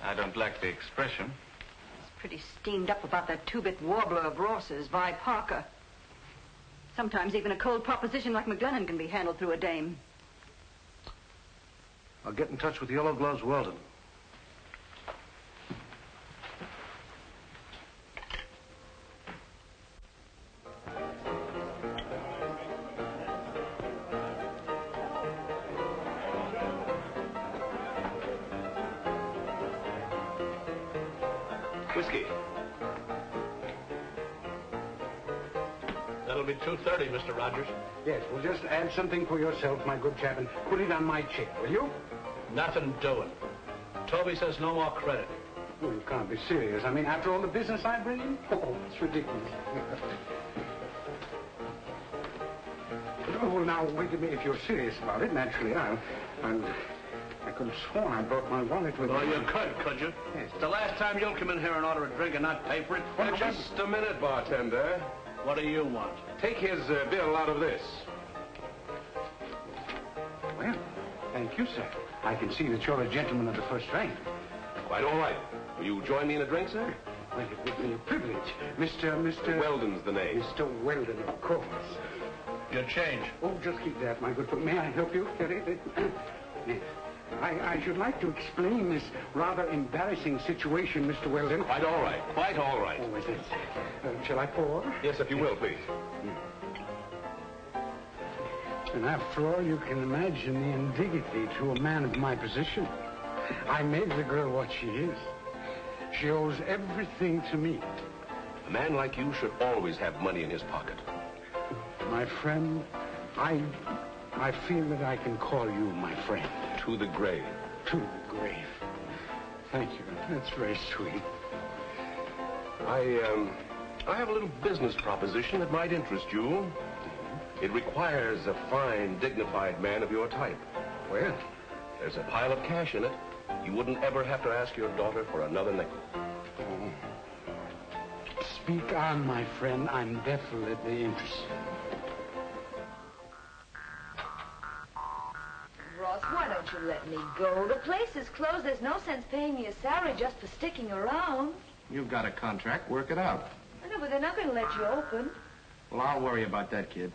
I don't like the expression. He's pretty steamed up about that two-bit warbler of Ross's, Vi Parker. Sometimes even a cold proposition like McGlennon can be handled through a dame. I'll get in touch with Yellow Gloves Weldon. Whiskey. That'll be $2.30, Mr. Rogers. Yes, well, just add something for yourself, my good chap, and put it on my check, will you? Nothing doing. Toby says no more credit. Well, you can't be serious. I mean, after all the business I bring in? Oh, it's ridiculous. Oh, well, now, wait a minute. If you're serious about it, naturally, I could have sworn I brought my wallet with me. Well, you could you? Yes. It's the last time you'll come in here and order a drink and not pay for it. Well, just a minute, bartender. What do you want? Take his bill out of this. Well, thank you, sir. I can see that you're a gentleman of the first rank. Quite all right. Will you join me in a drink, sir? Well, it would be a privilege. Mr. Weldon's the name. Mr. Weldon, of course. Your change. Oh, just keep that, my good friend. May I help you carry it? Yes. I should like to explain this rather embarrassing situation, Mr. Weldon. Quite all right. Quite all right. Oh, is it? Shall I pour? Yes, if you will, please. And after all, you can imagine the indignity to a man of my position. I made the girl what she is. She owes everything to me. A man like you should always have money in his pocket. My friend, I feel that I can call you my friend. To the grave. To the grave. Thank you. That's very sweet. I have a little business proposition that might interest you. It requires a fine, dignified man of your type. Well? There's a pile of cash in it. You wouldn't ever have to ask your daughter for another nickel. Oh. Speak on, my friend. I'm definitely interested. Ross, why don't you let me go? The place is closed. There's no sense paying me a salary just for sticking around. You've got a contract. Work it out. I know, but they're not going to let you open. Well, I'll worry about that, kid.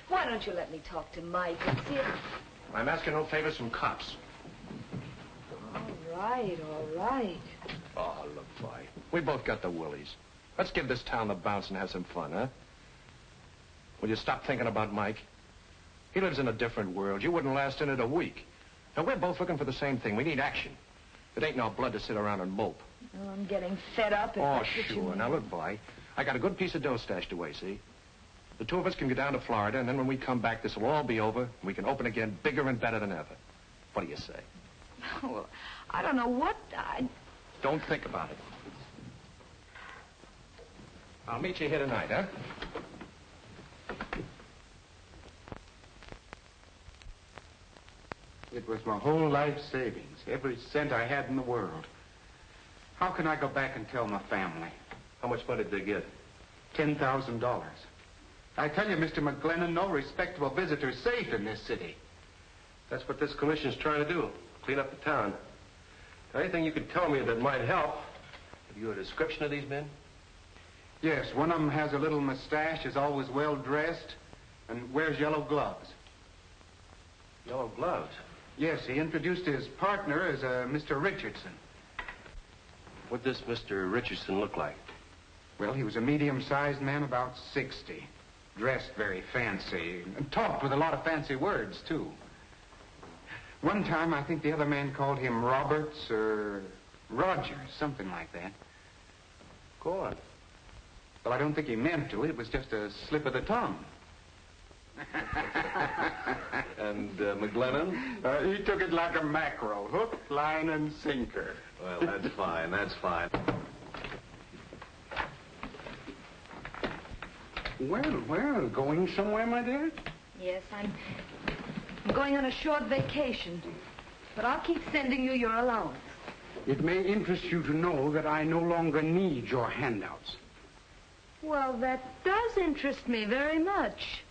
Why don't you let me talk to Mike and see if... I'm asking no favors from cops. All right, all right. Oh, look, Vi. We both got the willies. Let's give this town the bounce and have some fun, huh? Will you stop thinking about Mike? He lives in a different world. You wouldn't last in it a week. And we're both looking for the same thing. We need action. It ain't no blood to sit around and mope. Well, I'm getting fed up. Oh, sure. Now, look, Vi. I got a good piece of dough stashed away, see? The two of us can go down to Florida, and then when we come back, this will all be over, and we can open again bigger and better than ever. What do you say? Well, I don't know what Don't think about it. I'll meet you here tonight, huh? It was my whole life savings, every cent I had in the world. How can I go back and tell my family? How much money did they get? $10,000. I tell you, Mr. McGlennon, no respectable visitor is safe in this city. That's what this commission's trying to do. Clean up the town. Anything you could tell me that might help? Have you a description of these men? Yes, one of them has a little mustache, is always well-dressed, and wears yellow gloves. Yellow gloves? Yes, he introduced his partner as Mr. Richardson. What'd this Mr. Richardson look like? Well, he was a medium-sized man, about 60. Dressed very fancy, and talked with a lot of fancy words, too. One time, I think the other man called him Roberts or Rogers, something like that. Go on. Well, I don't think he meant to. It was just a slip of the tongue. And McGlennon? He took it like a mackerel. Hook, line, and sinker. Well, that's fine. That's fine. Well, going somewhere, my dear? Yes, I'm going on a short vacation. But I'll keep sending you your allowance. It may interest you to know that I no longer need your handouts. Well, that does interest me very much.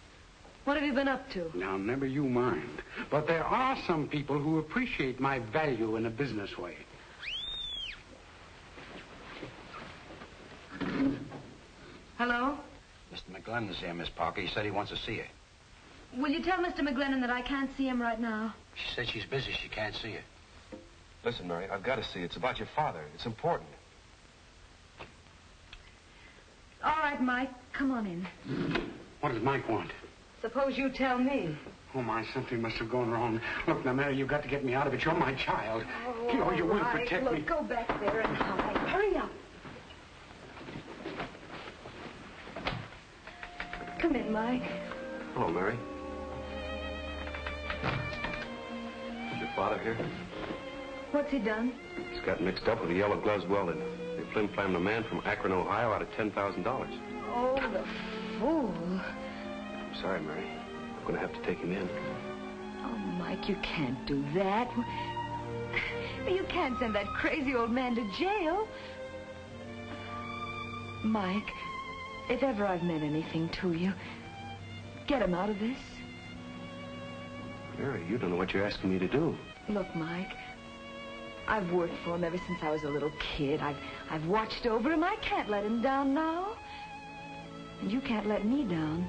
What have you been up to? Now, never you mind. But there are some people who appreciate my value in a business way. Hello? Mr. McGlennon's here, Miss Parker. He said he wants to see you. Will you tell Mr. McGlennon that I can't see him right now? She said she's busy. She can't see you. Listen, Mary, I've got to see. It's about your father. It's important. All right, Mike. Come on in. What does Mike want? Suppose you tell me. Oh, my, something must have gone wrong. Look, now, Mary, you've got to get me out of it. You're my child. Oh, you will protect me. Look, go back there and hide. Hurry up. Come in, Mike. Hello, Mary. Is your father here? What's he done? He's got mixed up with the yellow gloves welded. They flim-flammed a man from Akron, Ohio out of $10,000. Oh, the fool. I'm sorry, Mary. I'm going to have to take him in. Oh, Mike, you can't do that. You can't send that crazy old man to jail. Mike, if ever I've meant anything to you, get him out of this. Mary, you don't know what you're asking me to do. Look, Mike, I've worked for him ever since I was a little kid. I've watched over him. I can't let him down now. And you can't let me down.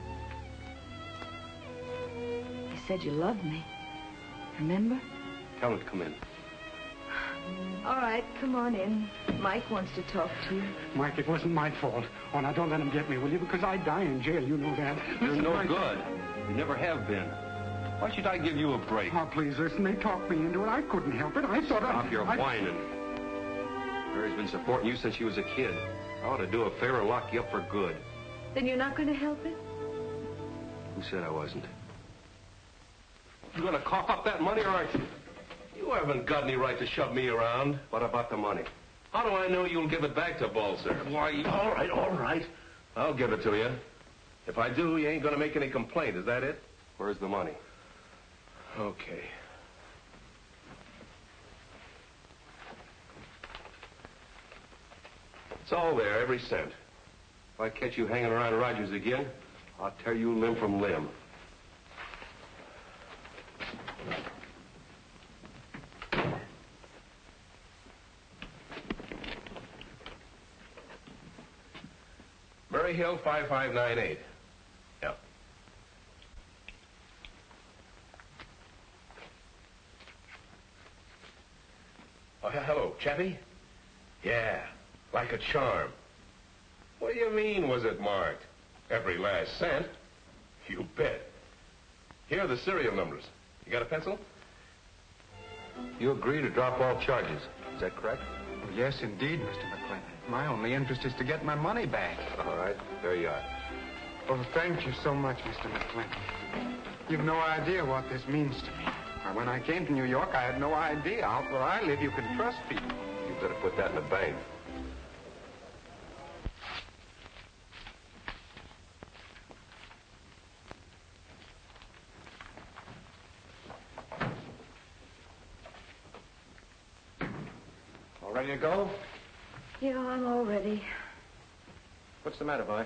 You said you loved me. Remember? Tell him to come in. All right, come on in. Mike wants to talk to you. Mike, it wasn't my fault. Oh, now, don't let him get me, will you? Because I die in jail, you know that. You're no good. You never have been. Why should I give you a break? Oh, please listen. They talked me into it. I couldn't help it. I thought Stop your whining. Mary's been supporting you since she was a kid. I ought to do a favor and lock you up for good. Then you're not going to help it? Who said I wasn't? You going to cough up that money, or aren't you? You haven't got any right to shove me around. What about the money? How do I know you'll give it back to Balser? Why, all right. I'll give it to you. If I do, you ain't going to make any complaint. Is that it? Where's the money? Okay. It's all there, every cent. If I catch you hanging around Rogers again, I'll tear you limb from limb. Murray Hill, 5598. Yep. Oh, hello, Chappie? Yeah, like a charm. What do you mean, was it marked? Every last cent? You bet. Here are the serial numbers. You got a pencil? You agree to drop all charges. Is that correct? Well, yes, indeed, Mr. McGlennon. My only interest is to get my money back. All right, there you are. Oh, thank you so much, Mr. McGlennon. You've no idea what this means to me. When I came to New York, I had no idea. Out where I live, you can trust people. You better put that in the bank. All ready to go? Yeah, I'm all ready. What's the matter, boy?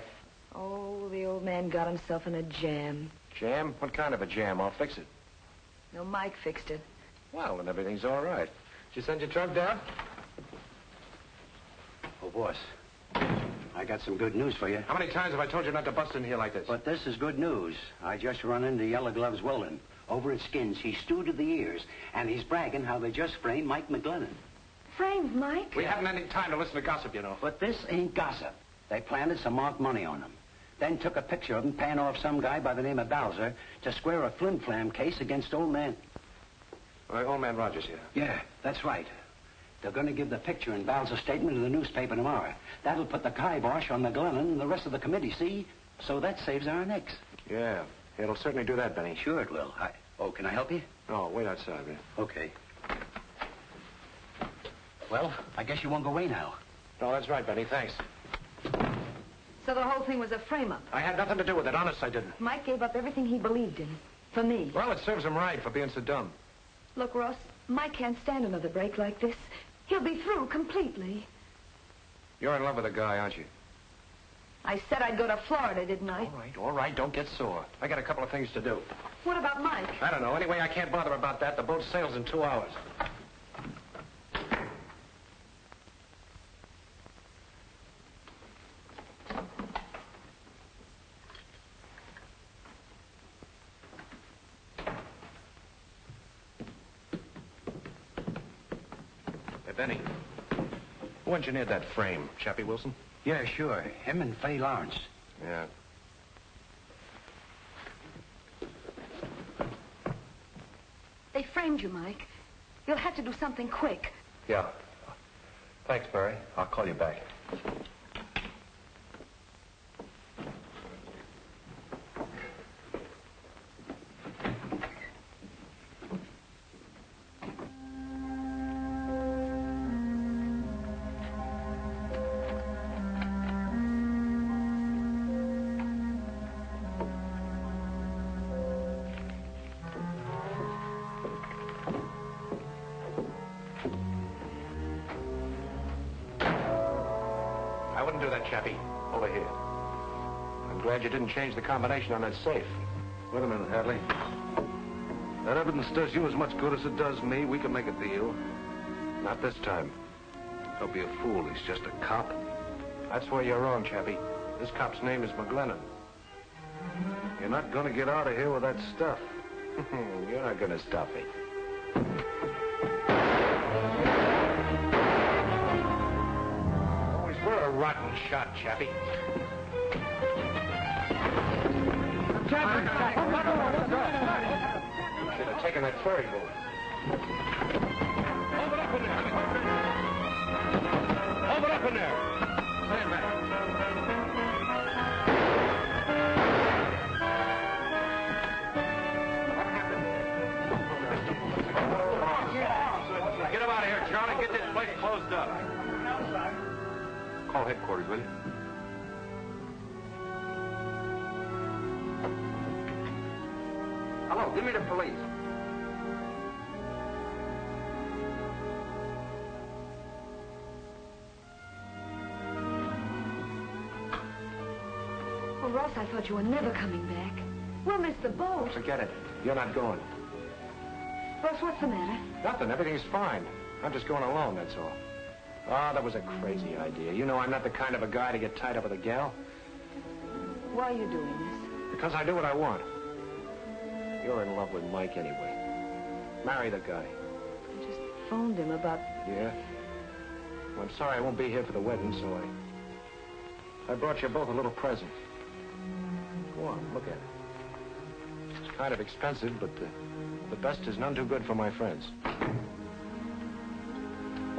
Oh, the old man got himself in a jam. Jam? What kind of a jam? I'll fix it. No, Mike fixed it. Well, then everything's all right. Did you send your truck down? Oh, boss, I got some good news for you. How many times have I told you not to bust in here like this? But this is good news. I just run into Yellow Gloves Weldon. Over at Skins, he's stewed to the ears, and he's bragging how they just framed Mike McGlennon. Framed Mike? We haven't any time to listen to gossip, you know. But this ain't gossip. They planted some marked money on him. Then took a picture of him paying off some guy by the name of Bowser to square a flim-flam case against old man. Old man Rogers here. Yeah, that's right. They're going to give the picture and Bowser's statement to the newspaper tomorrow. That'll put the kibosh on McGlennon and the rest of the committee, see? So that saves our necks. Yeah, it'll certainly do that, Benny. Sure it will. Oh, can I help you? No, wait outside, man. Okay. Well, I guess you won't go away now. No, that's right, Benny. Thanks. So the whole thing was a frame-up. I had nothing to do with it. Honest, I didn't. Mike gave up everything he believed in. For me. Well, it serves him right for being so dumb. Look, Ross, Mike can't stand another break like this. He'll be through completely. You're in love with a guy, aren't you? I said I'd go to Florida, didn't I? All right. Don't get sore. I got a couple of things to do. What about Mike? I don't know. Anyway, I can't bother about that. The boat sails in 2 hours. Benny, who engineered that frame? Chappie Wilson? Yeah, sure. Him and Fay Lawrence. Yeah. They framed you, Mike. You'll have to do something quick. Yeah. Thanks, Mary. I'll call you back. Chappie, over here. I'm glad you didn't change the combination on that safe. Wait a minute, Hadley. That evidence does you as much good as it does me. We can make a deal. Not this time. Don't be a fool. He's just a cop. That's where you're wrong, Chappie. This cop's name is McGlennon. You're not going to get out of here with that stuff. You're not going to stop me. We're a rotten shot, Chappie. Take Should have taken that ferry boat. Hold it up in there. Hold it up in there. Stand back. Get him out of here, Charlie. Get this place closed up. Call headquarters, will you? Hello, give me the police. Oh, Ross, I thought you were never coming back. We'll miss the boat. Forget it. You're not going. Ross, what's the matter? Nothing. Everything's fine. I'm just going alone, that's all. Oh, that was a crazy idea. You know I'm not the kind of a guy to get tied up with a gal. Why are you doing this? Because I do what I want. You're in love with Mike anyway. Marry the guy. I just phoned him about... Yeah? Well, I'm sorry I won't be here for the wedding, so I brought you both a little present. Go on, look at it. It's kind of expensive, but the best is none too good for my friends.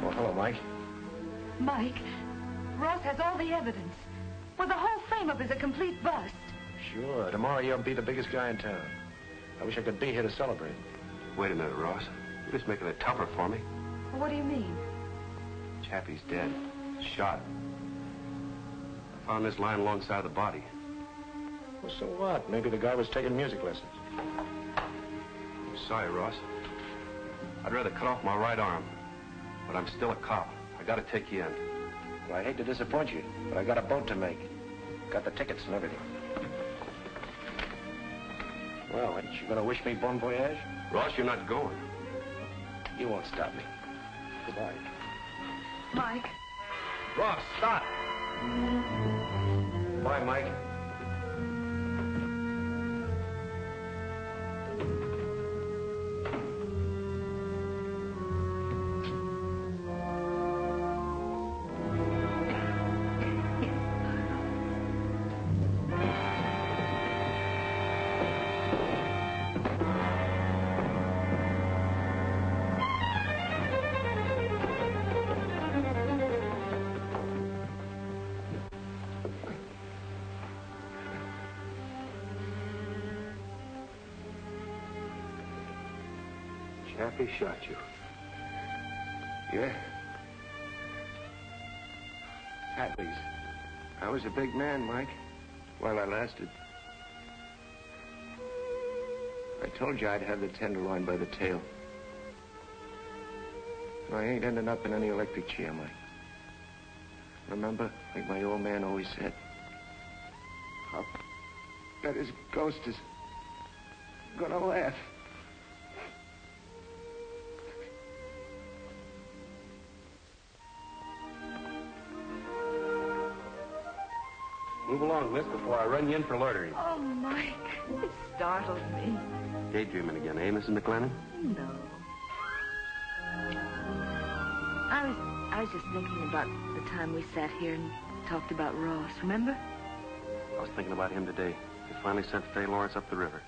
Oh, hello, Mike. Mike, Ross has all the evidence. Well, the whole frame-up is a complete bust. Sure. Tomorrow you'll be the biggest guy in town. I wish I could be here to celebrate. Wait a minute, Ross. You're just making it tougher for me. Well, what do you mean? Chappie's dead. Shot. I found this lying alongside the body. Well, so what? Maybe the guy was taking music lessons. I'm sorry, Ross. I'd rather cut off my right arm. But I'm still a cop. I gotta take you in. Well, I hate to disappoint you, but I got a boat to make. Got the tickets and everything. Well, ain't you gonna wish me bon voyage? Ross, you're not going. You won't stop me. Goodbye. Mike. Ross, stop! Bye, Mike. Chappie shot you. Yeah. Hadley's. I was a big man, Mike, while I lasted. I told you I'd have the tenderloin by the tail. And I ain't ending up in any electric chair, Mike. Remember, like my old man always said, I'll bet his ghost is gonna laugh. Move along, miss, before I run you in for loitering. Oh, Mike, it startled me. Daydreaming again, eh, Mrs. McGlennon? No. I was just thinking about the time we sat here and talked about Ross, remember? I was thinking about him today. He finally sent Fay Lawrence up the river.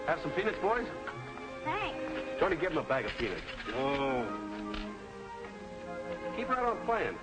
Have some peanuts, boys? Thanks. Tony, give him a bag of peanuts. Oh. Keep right on playing.